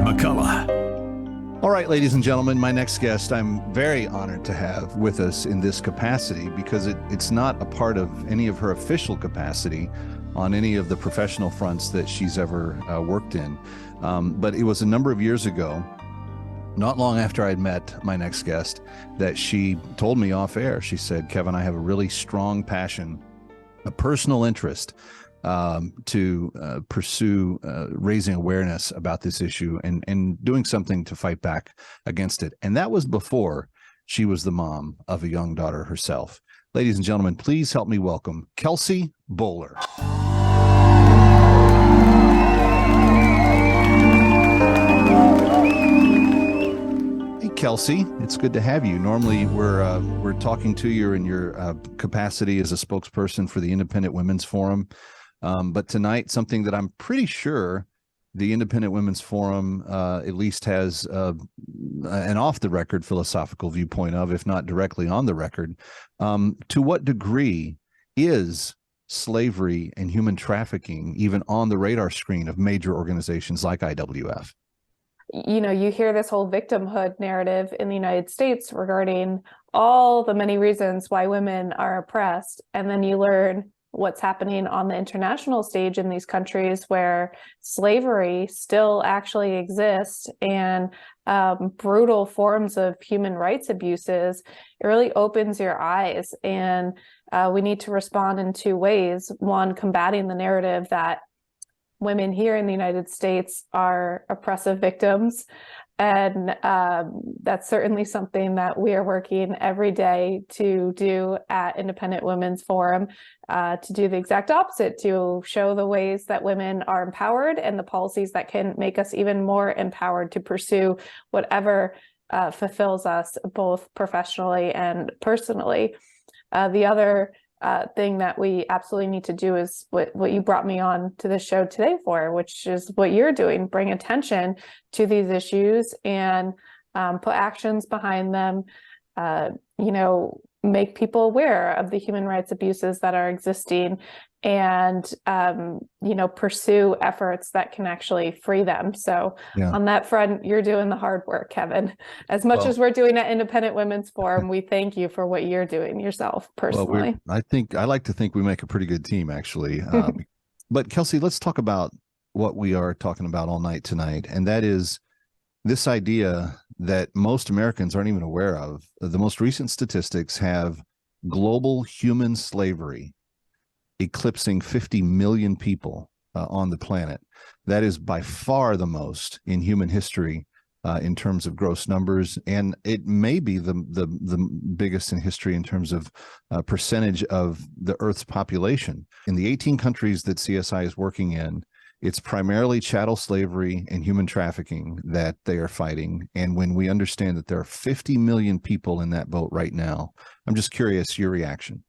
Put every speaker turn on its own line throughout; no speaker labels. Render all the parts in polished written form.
McCullough.
All right, ladies and gentlemen, my next guest, I'm very honored to have with us in this capacity because it's not a part of any of her official capacity on any of the professional fronts that she's ever worked in. But it was a number of years ago, not long after I'd met my next guest, that she told me off air. She said, Kevin, I have a really strong passion, a personal interest to pursue raising awareness about this issue and doing something to fight back against it. And that was before she was the mom of a young daughter herself. Ladies and gentlemen, please help me welcome Kelsey Bolar. Hey, Kelsey, it's good to have you. Normally, we're talking to you in your capacity as a spokesperson for the Independent Women's Forum. But tonight, something that I'm pretty sure the Independent Women's Forum at least has an off-the-record philosophical viewpoint of, if not directly on the record. To what degree is slavery and human trafficking even on the radar screen of major organizations like IWF?
You know, you hear this whole victimhood narrative in the United States regarding all the many reasons why women are oppressed, and then you learn what's happening on the international stage in these countries where slavery still actually exists and brutal forms of human rights abuses. It really opens your eyes, and we need to respond in two ways. One, combating the narrative that women here in the United States are oppressive victims. And that's certainly something that we are working every day to do at Independent Women's Forum, to do the exact opposite, to show the ways that women are empowered and the policies that can make us even more empowered to pursue whatever fulfills us both professionally and personally. The other thing that we absolutely need to do is what you brought me on to the show today for, which is what you're doing: bring attention to these issues and put actions behind them, make people aware of the human rights abuses that are existing, and pursue efforts that can actually free them. So on that front, you're doing the hard work, Kevin. As much as we're doing at Independent Women's Forum, we thank you for what you're doing yourself personally.
Well, I like to think we make a pretty good team, actually. But Kelsey, let's talk about what we are talking about all night tonight, and that is this idea that most Americans aren't even aware of. The most recent statistics have global human slavery eclipsing 50 million people on the planet. That is by far the most in human history in terms of gross numbers, and it may be the biggest in history in terms of percentage of the Earth's population. In the 18 countries that CSI is working in, it's primarily chattel slavery and human trafficking that they are fighting. And when we understand that there are 50 million people in that boat right now, I'm just curious your reaction.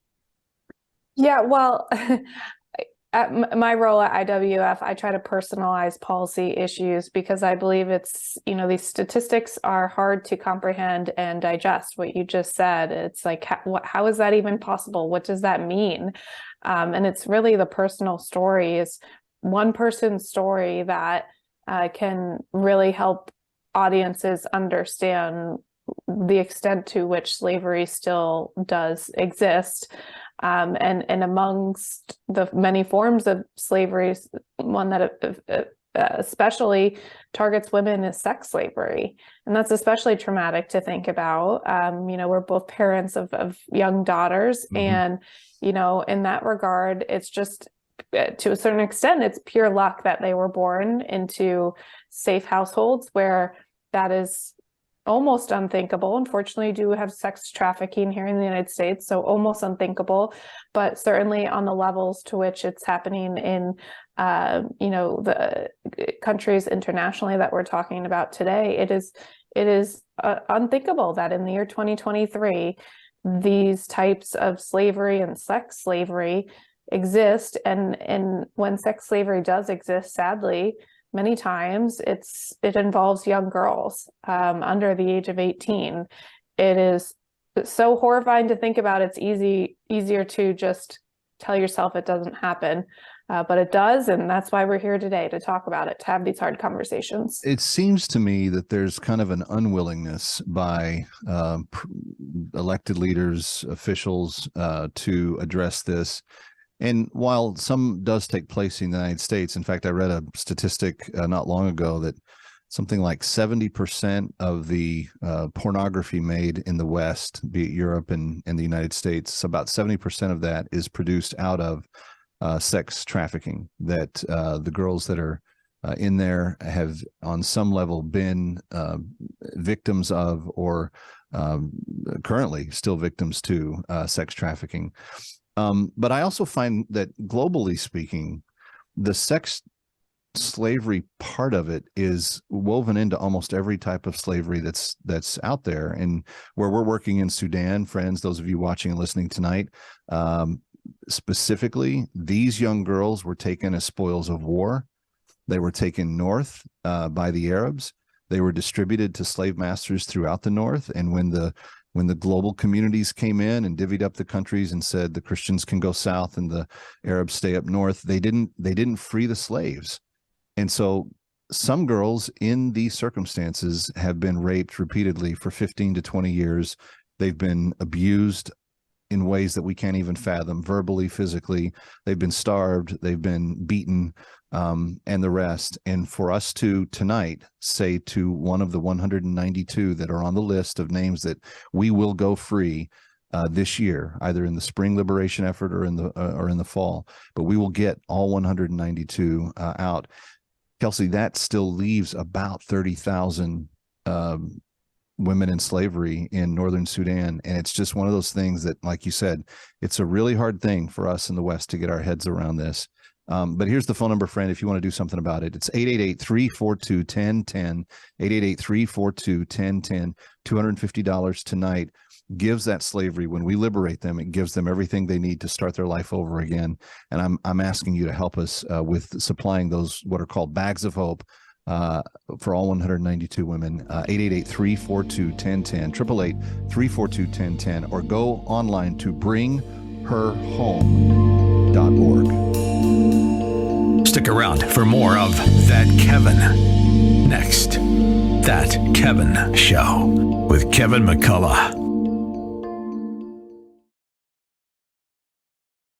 Yeah, well, at my role at IWF, I try to personalize policy issues because I believe it's, these statistics are hard to comprehend and digest. What you just said, it's like, how is that even possible? What does that mean? And it's really the personal story, is one person's story that can really help audiences understand the extent to which slavery still does exist. And amongst the many forms of slavery, one that especially targets women is sex slavery. And that's especially traumatic to think about. We're both parents of young daughters. Mm-hmm. And, in that regard, it's just, to a certain extent, it's pure luck that they were born into safe households where that is almost unthinkable. Unfortunately, we do have sex trafficking here in the United States, so almost unthinkable, but certainly on the levels to which it's happening in, the countries internationally that we're talking about today, it is unthinkable that in the year 2023, these types of slavery and sex slavery exist. And when sex slavery does exist, sadly, many times it involves young girls under the age of 18. It is so horrifying to think about. It's easier to just tell yourself it doesn't happen. but it does. And that's why we're here today, to talk about it, to have these hard conversations.
It seems to me that there's kind of an unwillingness by elected leaders, officials, to address this. And while some does take place in the United States, in fact, I read a statistic not long ago that something like 70% of the pornography made in the West, be it Europe and the United States, about 70% of that is produced out of sex trafficking, that the girls that are in there have on some level been victims of, or currently still victims to, sex trafficking. But I also find that globally speaking, the sex slavery part of it is woven into almost every type of slavery that's out there. And where we're working in Sudan, friends, those of you watching and listening tonight, specifically, these young girls were taken as spoils of war. They were taken north by the Arabs. They were distributed to slave masters throughout the north. And when the global communities came in and divvied up the countries and said the Christians can go south and the Arabs stay up north, they didn't free the slaves. And so some girls in these circumstances have been raped repeatedly for 15 to 20 years. They've been abused in ways that we can't even fathom, verbally, physically. They've been starved, they've been beaten, and the rest. And for us to tonight say to one of the 192 that are on the list of names that we will go free this year, either in the spring liberation effort or in the fall, but we will get all 192 out. Kelsey, that still leaves about 30,000 women in slavery in northern Sudan. And it's just one of those things that, like you said, it's a really hard thing for us in the West to get our heads around this. But here's the phone number, friend, if you want to do something about it. It's 888-342-1010, 888-342-1010, $250 tonight. Gives that slavery, when we liberate them, it gives them everything they need to start their life over again. And I'm asking you to help us with supplying those, what are called bags of hope, for all 192 women. 888-342-1010, 888-342-1010, or go online to bringherhome.org.
Stick around for more of That Kevin. Next, That Kevin Show with Kevin McCullough.